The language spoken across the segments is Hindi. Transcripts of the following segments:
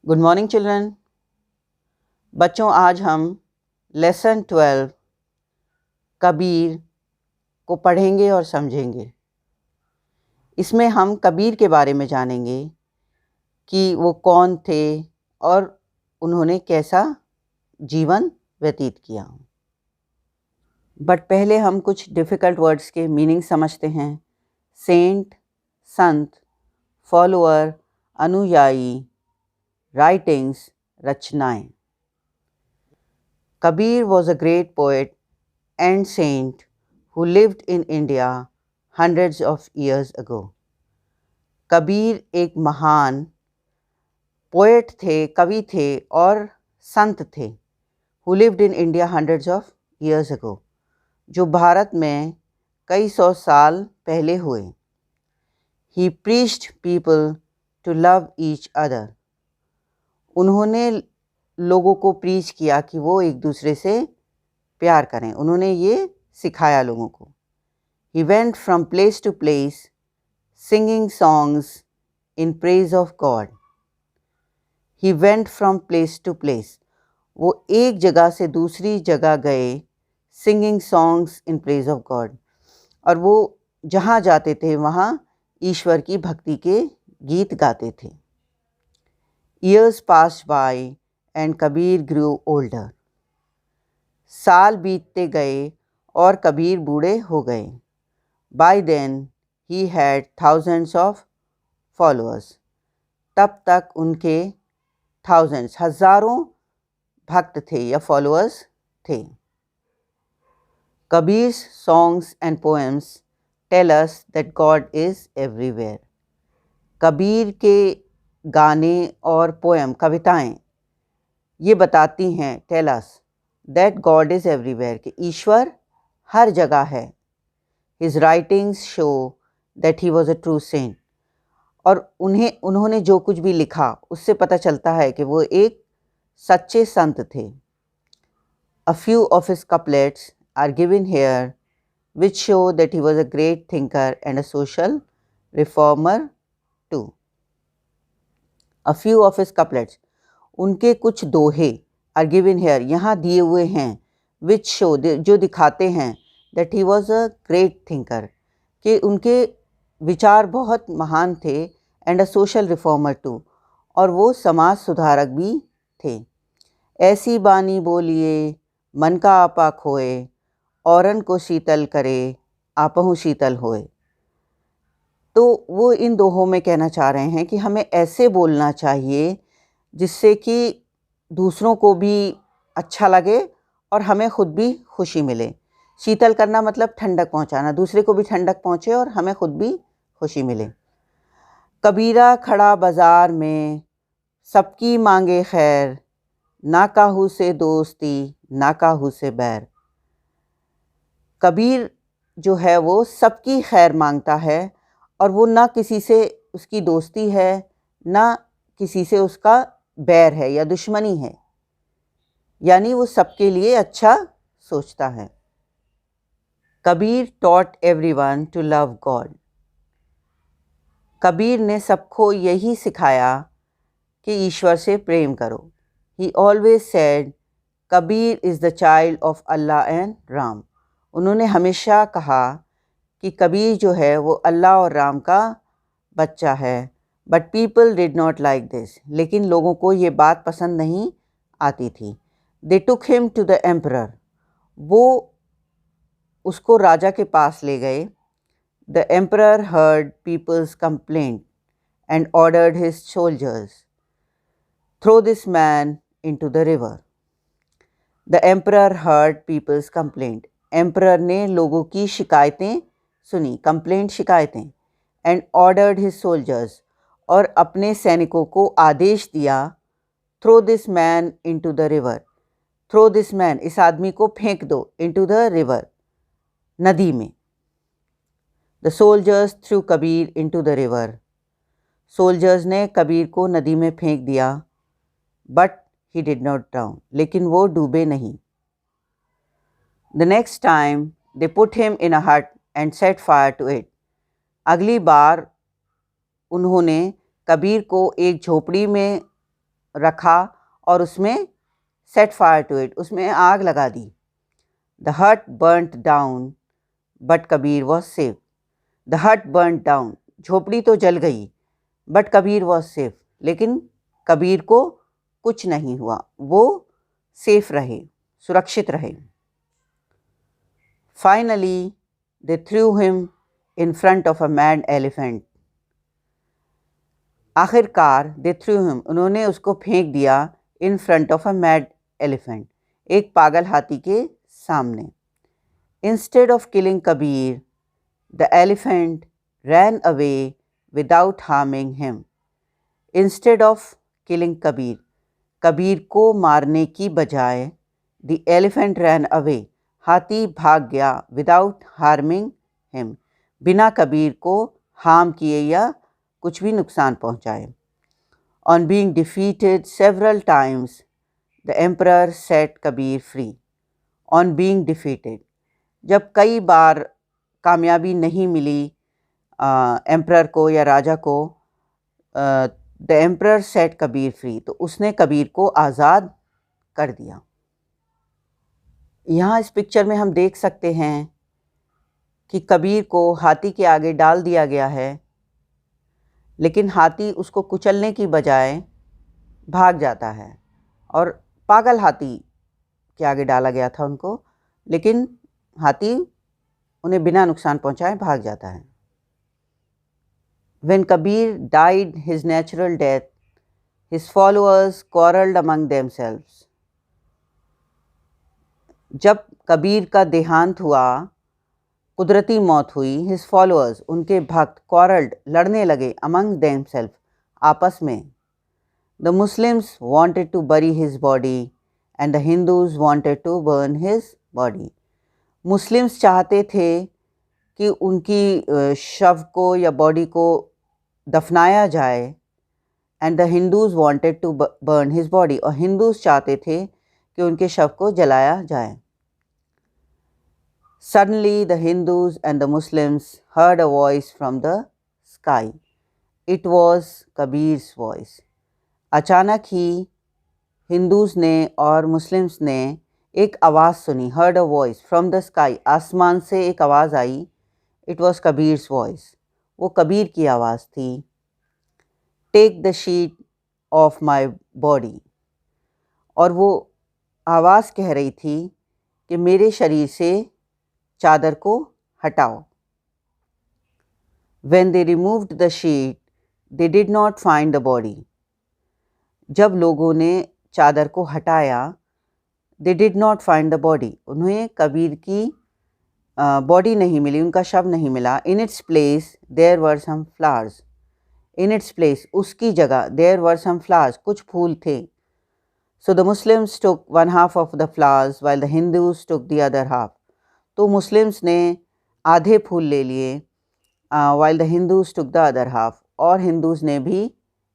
Good morning children. बच्चों, आज हम लेसन 12 कबीर को पढ़ेंगे और समझेंगे। इसमें हम कबीर के बारे में जानेंगे कि वो कौन थे और उन्होंने कैसा जीवन व्यतीत किया। बट पहले हम कुछ डिफ़िकल्ट वर्ड्स के मीनिंग समझते हैं। सेंट, संत, फॉलोअर, अनुयायी, राइटिंग्स, रचनाएं। Kabir was a great poet and saint who lived in India hundreds of years ago. Kabir एक महान पोएट थे, कवि थे और संत थे who lived in India hundreds of years ago, जो भारत में कई सौ साल पहले हुए। He preached people to love each other. उन्होंने लोगों को प्रीच किया कि वो एक दूसरे से प्यार करें। उन्होंने ये सिखाया लोगों को। He went from place to place singing songs in praise of God. He went from place to place. वो एक जगह से दूसरी जगह गए singing songs in praise of God. और वो जहाँ जाते थे वहाँ ईश्वर की भक्ति के गीत गाते थे। Years passed by and Kabir grew older. साल बीतते गए और कबीर बूढ़े हो गए। By then he had thousands of followers. तब तक उनके thousands हजारों भक्त थे या followers थे। Kabir's songs and poems tell us that God is everywhere. Kabir के गाने और पोएम कविताएं ये बताती हैं tell us that God is everywhere कि ईश्वर हर जगह है। His writings show that he was a true saint. और उन्होंने जो कुछ भी लिखा उससे पता चलता है कि वो एक सच्चे संत थे। A few of his couplets are given here which show that he was a great thinker and a social reformer too. A few of his couplets, उनके कुछ दोहे are given here, यहाँ दिए हुए हैं, which show, जो दिखाते हैं that he was a great thinker, कि उनके विचार बहुत महान थे and a social reformer too, और वो समाज सुधारक भी थे। ऐसी बानी बोलिए मन का आपा खोए, औरन को शीतल करे आपहु शीतल होए। तो वो इन दोहों में कहना चाह रहे हैं कि हमें ऐसे बोलना चाहिए जिससे कि दूसरों को भी अच्छा लगे और हमें खुद भी खुशी मिले। शीतल करना मतलब ठंडक पहुंचाना, दूसरे को भी ठंडक पहुंचे और हमें खुद भी खुशी मिले। कबीरा खड़ा बाज़ार में सबकी मांगे खैर, ना काहू से दोस्ती ना काहू से बैर। कबीर जो है वो सबकी खैर मांगता है और वो ना किसी से उसकी दोस्ती है ना किसी से उसका बैर है या दुश्मनी है, यानी वो सबके लिए अच्छा सोचता है। Kabir taught everyone to love God. Kabir ने सबको यही सिखाया कि ईश्वर से प्रेम करो। He always said, Kabir is the child of Allah and Ram. उन्होंने हमेशा कहा कि कबीर जो है वो अल्लाह और राम का बच्चा है। But people did not like this, लेकिन लोगों को ये बात पसंद नहीं आती थी। They took him to the emperor, वो उसको राजा के पास ले गए। The emperor heard people's complaint and ordered his soldiers throw this man into the river. The emperor heard people's complaint, emperor ने लोगों की शिकायतें सुनी, कंप्लेंट शिकायतें। एंड ऑर्डर्ड हिज सोल्जर्स, और अपने सैनिकों को आदेश दिया, throw this man into the river, throw this man, इस आदमी को फेंक दो, इनटू द रिवर, नदी में। The soldiers threw Kabir into the river, soldiers ने कबीर को नदी में फेंक दिया। But he did not drown, लेकिन वो डूबे नहीं। The next time they put him in a hut and set fire to it, अगली बार उन्होंने कबीर को एक झोपड़ी में रखा और उसमें सेट फायर टू इट, उसमें आग लगा दी। द हट burnt down but Kabir was safe. The हट बर्नट डाउन, झोपड़ी तो जल गई, बट कबीर वॉज सेफ, लेकिन कबीर को कुछ नहीं हुआ, वो सेफ रहे, सुरक्षित रहे। Finally they through him in front of a mad elephant. आखिरकार दे थ्रू हिम, उन्होंने उसको फेंक दिया, in front of a mad elephant, एक पागल हाथी के सामने। Instead of killing Kabir, the elephant ran away without harming him. Instead of killing Kabir, Kabir को मारने की बजाय, द एलिफेंट रैन अवे, हाथी भाग गया, विदाउट हार्मिंग हिम, बिना कबीर को हार्म किए या कुछ भी नुकसान पहुंचाए। On being defeated several times, the emperor set Kabir free. On being defeated, जब कई बार कामयाबी नहीं मिली एम्परर को या राजा को, the emperor set Kabir free, तो उसने कबीर को आज़ाद कर दिया। यहाँ इस पिक्चर में हम देख सकते हैं कि कबीर को हाथी के आगे डाल दिया गया है, लेकिन हाथी उसको कुचलने की बजाय भाग जाता है, और पागल हाथी के आगे डाला गया था उनको, लेकिन हाथी उन्हें बिना नुकसान पहुंचाए भाग जाता है। When Kabir died his natural death, his followers quarreled among themselves. जब कबीर का देहांत हुआ, कुदरती मौत हुई, his followers, उनके भक्त, quarreled, लड़ने लगे, among themselves, आपस में। The Muslims wanted to bury his body and the Hindus wanted to burn his body. Muslims चाहते थे कि उनकी शव को या बॉडी को दफनाया जाए, and the Hindus wanted to burn his body, और हिंदूज़ चाहते थे कि उनके शव को जलाया जाए। Suddenly the Hindus and the Muslims heard a voice from the sky. It was Kabir's voice. अचानक ही हिंदूज़ ने और मुस्लिम्स ने एक आवाज़ सुनी, heard a voice from the sky, आसमान से एक आवाज़ आई। इट वॉज कबीर्स वॉइस, वो कबीर की आवाज़ थी। Take the sheet of my body, और वो आवाज़ कह रही थी कि मेरे शरीर से चादर को हटाओ। When they removed the sheet, they did not find the body. जब लोगों ने चादर को हटाया, they did not find the body, उन्हें कबीर की बॉडी नहीं मिली, उनका शव नहीं मिला। In its place there were some flowers. In its place, उसकी जगह, there were some flowers, कुछ फूल थे। So the Muslims took one half of the flowers while the Hindus took the other half. तो मुस्लिम्स ने आधे फूल ले लिए, while the Hindus took the other half, और हिंदूज़ ने भी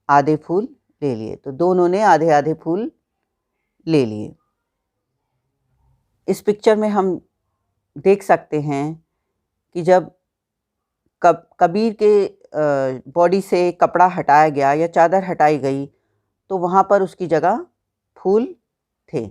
आधे फूल ले लिए। तो दोनों ने आधे आधे फूल ले लिए। इस पिक्चर में हम देख सकते हैं कि जब कबीर के बॉडी से कपड़ा हटाया गया या चादर हटाई गई, तो वहाँ पर उसकी जगह फूल थे।